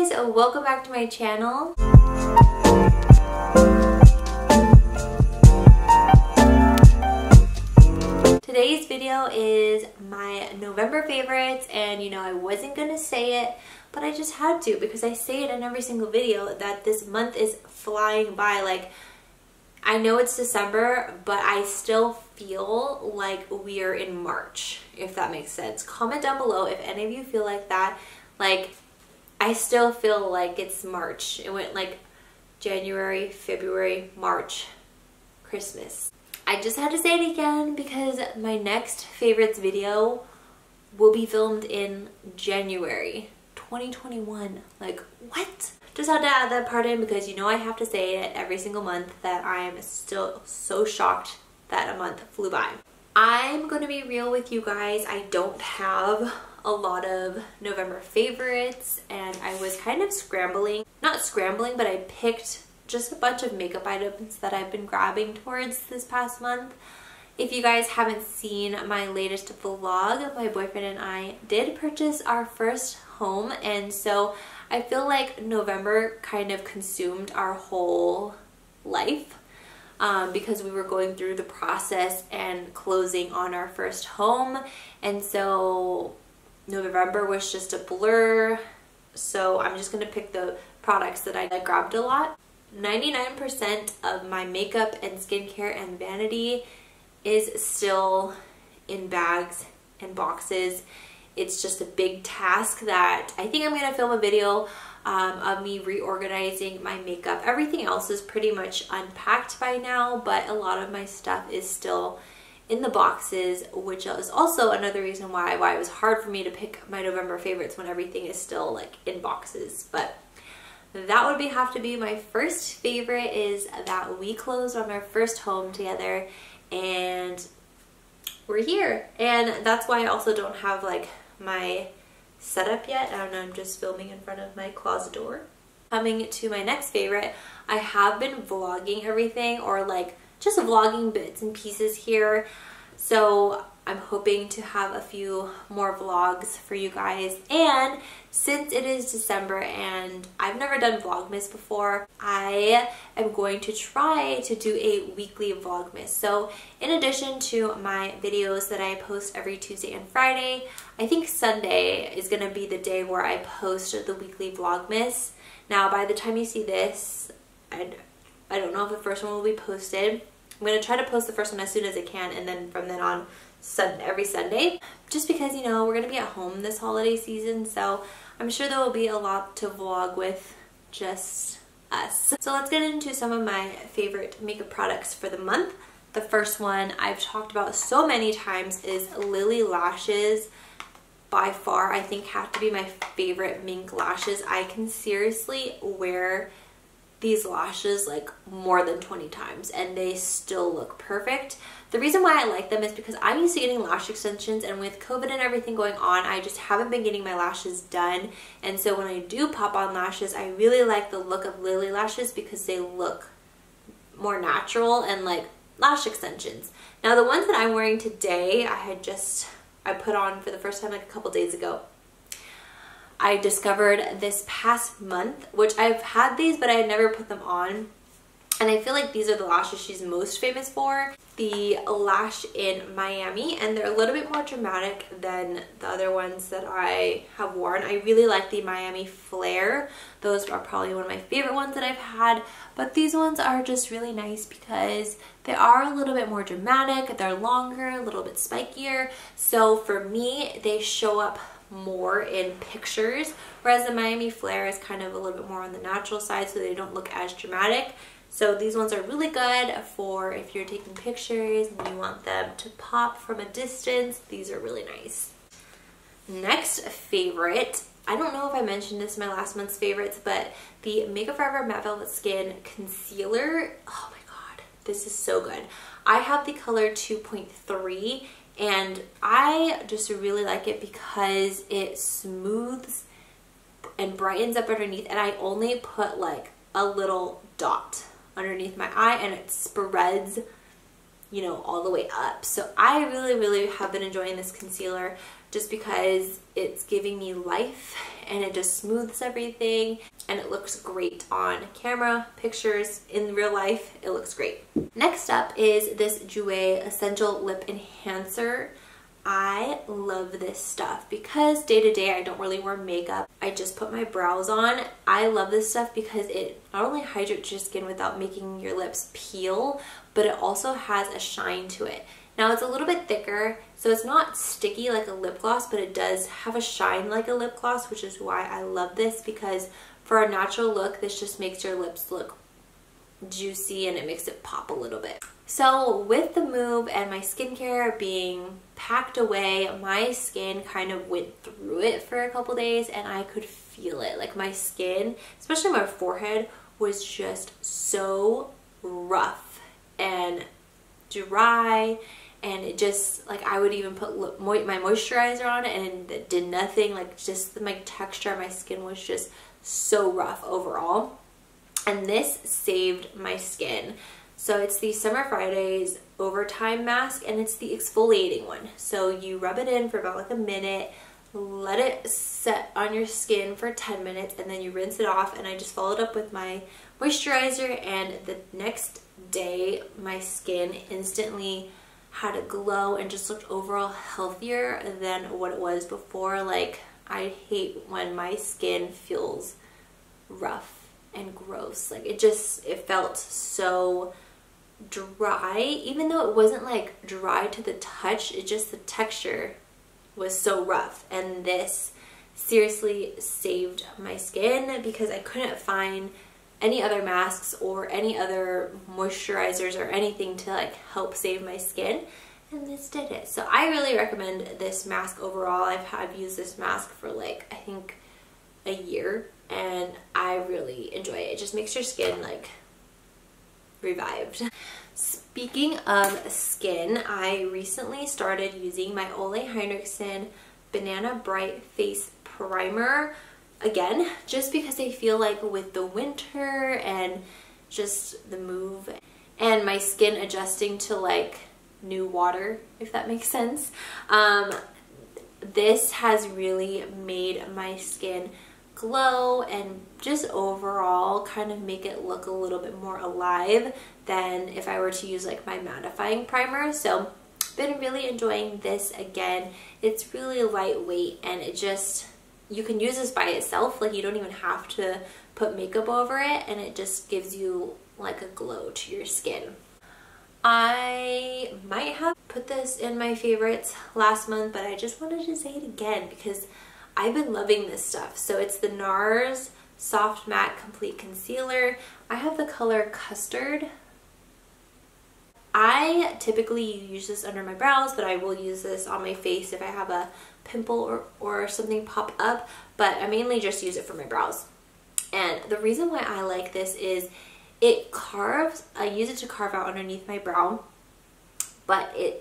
guys, welcome back to my channel. Today's video is my November favorites, and you know I wasn't gonna say it, but I just had to because I say it in every single video that this month is flying by. Like, I know it's December, but I still feel like we are in March, if that makes sense. Comment down below if any of you feel like that. Like, I still feel like it's March. It went like January, February, March, Christmas. I just had to say it again because my next favorites video will be filmed in January 2021. Like, what? Just had to add that part in because you know I have to say it every single month that I am still so shocked that a month flew by. I'm gonna be real with you guys. I don't have a lot of November favorites, and I was kind of scrambling. Not scrambling, but I picked just a bunch of makeup items that I've been grabbing towards this past month. If you guys haven't seen my latest vlog, my boyfriend and I did purchase our first home, and so I feel like November kind of consumed our whole life because we were going through the process and closing on our first home, and so November was just a blur. So I'm just gonna pick the products that I grabbed a lot. 99% of my makeup and skincare and vanity is still in bags and boxes. It's just a big task that I think I'm gonna film a video of me reorganizing my makeup. Everything else is pretty much unpacked by now, but a lot of my stuff is still in the boxes, which is also another reason why it was hard for me to pick my November favorites when everything is still like in boxes. But that would have to be my first favorite, is that we closed on our first home together and we're here. And that's why I also don't have like my setup yet. I don't know, I'm just filming in front of my closet door. Coming to my next favorite, I have been vlogging everything, or like just vlogging bits and pieces here. So I'm hoping to have a few more vlogs for you guys. And since it is December and I've never done vlogmas before, I am going to try to do a weekly vlogmas. So in addition to my videos that I post every Tuesday and Friday, I think Sunday is gonna be the day where I post the weekly vlogmas. Now by the time you see this, I don't know if the first one will be posted. I'm going to try to post the first one as soon as I can, and then from then on every Sunday. Just because, you know, we're going to be at home this holiday season, so I'm sure there will be a lot to vlog with just us. So let's get into some of my favorite makeup products for the month. The first one I've talked about so many times is Lily Lashes. By far, I think have to be my favorite mink lashes. I can seriously wear these lashes like more than 20 times and they still look perfect. The reason why I like them is because I'm used to getting lash extensions, and with COVID and everything going on, I just haven't been getting my lashes done. And so when I do pop on lashes, I really like the look of Lily lashes because they look more natural and like lash extensions. Now the ones that I'm wearing today, I put on for the first time like a couple days ago. I discovered this past month, which I've had these, but I had never put them on. And I feel like these are the lashes she's most famous for. The lash in Miami, and they're a little bit more dramatic than the other ones that I have worn. I really like the Miami Flare. Those are probably one of my favorite ones that I've had. But these ones are just really nice because they are a little bit more dramatic. They're longer, a little bit spikier. So for me, they show up more in pictures, whereas the Miami Flare is kind of a little bit more on the natural side, so they don't look as dramatic. So these ones are really good for if you're taking pictures and you want them to pop from a distance. These are really nice. Next favorite, I don't know if I mentioned this in my last month's favorites, but the Makeup Forever Matte Velvet Skin Concealer. Oh my god, this is so good. I have the color 2.3, and I just really like it because it smooths and brightens up underneath, and I only put like a little dot underneath my eye and it spreads, you know, all the way up. So I really have been enjoying this concealer just because it's giving me life and it just smooths everything, and it looks great on camera, pictures, in real life, it looks great. Next up is this Chiu Essential Lip Enhancer. I love this stuff because day to day I don't really wear makeup. I just put my brows on. I love this stuff because it not only hydrates your skin without making your lips peel, but it also has a shine to it. Now it's a little bit thicker, so it's not sticky like a lip gloss, but it does have a shine like a lip gloss, which is why I love this, because for a natural look, this just makes your lips look juicy and it makes it pop a little bit. So with the move and my skincare being packed away, my skin kind of went through it for a couple days, and I could feel it. Like my skin, especially my forehead, was just so rough and dry, and it just, like, I would even put my moisturizer on it and it did nothing. Like, just my texture, my skin was just so rough overall, and this saved my skin. So it's the Summer Fridays Overtime Mask, and it's the exfoliating one. So you rub it in for about like a minute, let it set on your skin for 10 minutes, and then you rinse it off. And I just followed up with my moisturizer, and the next day my skin instantly had a glow and just looked overall healthier than what it was before. Like, I hate when my skin feels rough and gross. Like, it felt so dry, even though it wasn't like dry to the touch, it just, the texture was so rough. And this seriously saved my skin because I couldn't find any other masks or any other moisturizers or anything to like help save my skin, and this did it. So I really recommend this mask overall. I've used this mask for like, I think a year, and I really enjoy it. It just makes your skin like revived. Speaking of skin, I recently started using my Ole Henriksen Banana Bright Face Primer again, just because I feel like with the winter and just the move and my skin adjusting to like new water, if that makes sense, this has really made my skin glow and just overall kind of make it look a little bit more alive than if I were to use like my mattifying primer. So been really enjoying this again. It's really lightweight, and it just, you can use this by itself, like you don't even have to put makeup over it, and it just gives you like a glow to your skin. I might have put this in my favorites last month, but I just wanted to say it again because I've been loving this stuff. So it's the NARS Soft Matte Complete Concealer. I have the color Custard. I typically use this under my brows, but I will use this on my face if I have a pimple or something pop up, but I mainly just use it for my brows. And the reason why I like this is it carves, I use it to carve out underneath my brow, but I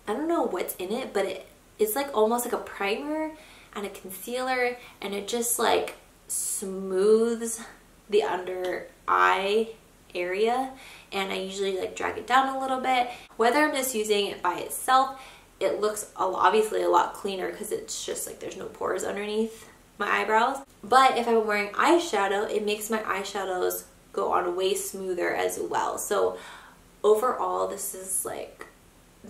don't know what's in it, but it's like almost like a primer and a concealer, and it just like smooths the under eye area, and I usually like drag it down a little bit. Whether I'm just using it by itself, it looks obviously a lot cleaner because it's just like there's no pores underneath my eyebrows. But if I'm wearing eyeshadow, it makes my eyeshadows go on way smoother as well. So overall, this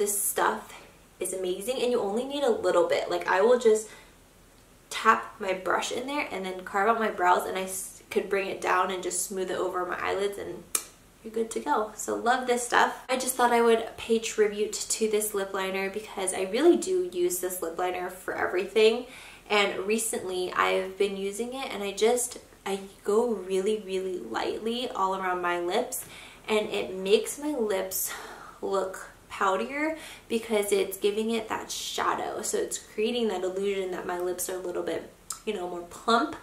stuff is amazing, and you only need a little bit. Like, I will just tap my brush in there and then carve out my brows, and I could bring it down and just smooth it over my eyelids, and you're good to go. So love this stuff. I just thought I would pay tribute to this lip liner because I really do use this lip liner for everything, and recently I've been using it, and I go really, really lightly all around my lips, and it makes my lips look powdier because it's giving it that shadow. So it's creating that illusion that my lips are a little bit, you know, more plump.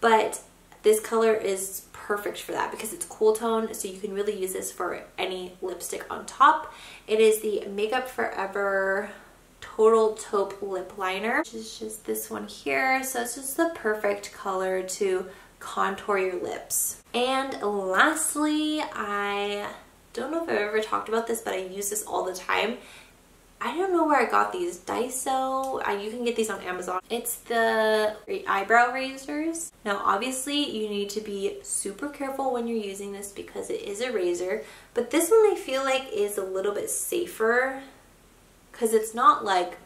But this color is perfect for that because it's cool tone, so you can really use this for any lipstick on top. It is the Makeup Forever Total Taupe Lip Liner, which is just this one here. So it's just the perfect color to contour your lips. And lastly, I don't know if I've ever talked about this, but I use this all the time. I don't know where I got these. Daiso. You can get these on Amazon. It's the eyebrow razors. Now obviously you need to be super careful when you're using this because it is a razor. But this one I feel like is a little bit safer because it's not like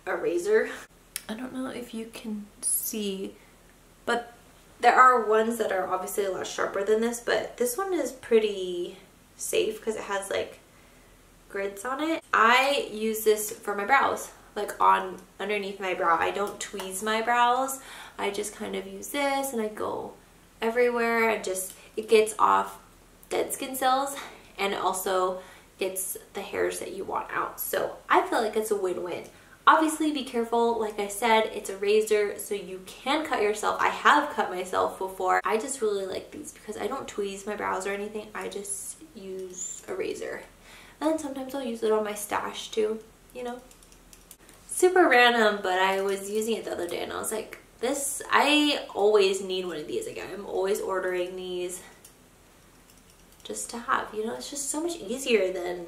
a razor. I don't know if you can see, but there are ones that are obviously a lot sharper than this, but this one is pretty safe because it has like grids on it. I use this for my brows, like on underneath my brow. I don't tweeze my brows. I just kind of use this and I go everywhere and just, it gets off dead skin cells and it also gets the hairs that you want out. So I feel like it's a win-win. Obviously be careful, like I said, it's a razor so you can cut yourself. I have cut myself before. I just really like these because I don't tweeze my brows or anything. I just use a razor. And then sometimes I'll use it on my stash too, you know. Super random, but I was using it the other day and I was like, this, I always need one of these again. I'm always ordering these just to have, you know, it's just so much easier than,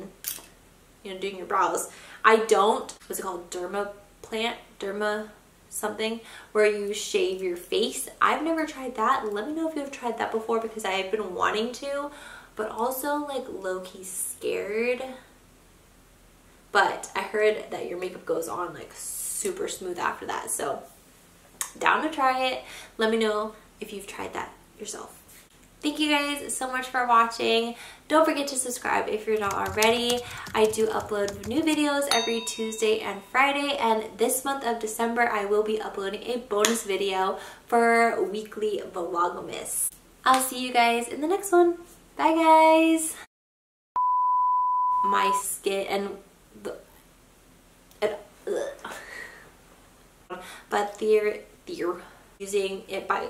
you know, doing your brows. I don't, what's it called, derma something, where you shave your face. I've never tried that. Let me know if you've tried that before because I've been wanting to, but also like low-key scared. But I heard that your makeup goes on like super smooth after that, so down to try it. Let me know if you've tried that yourself. Thank you guys so much for watching. Don't forget to subscribe if you're not already. I do upload new videos every Tuesday and Friday, and this month of December I will be uploading a bonus video for weekly vlogmas. I'll see you guys in the next one. Bye guys! My skin and but they're using it by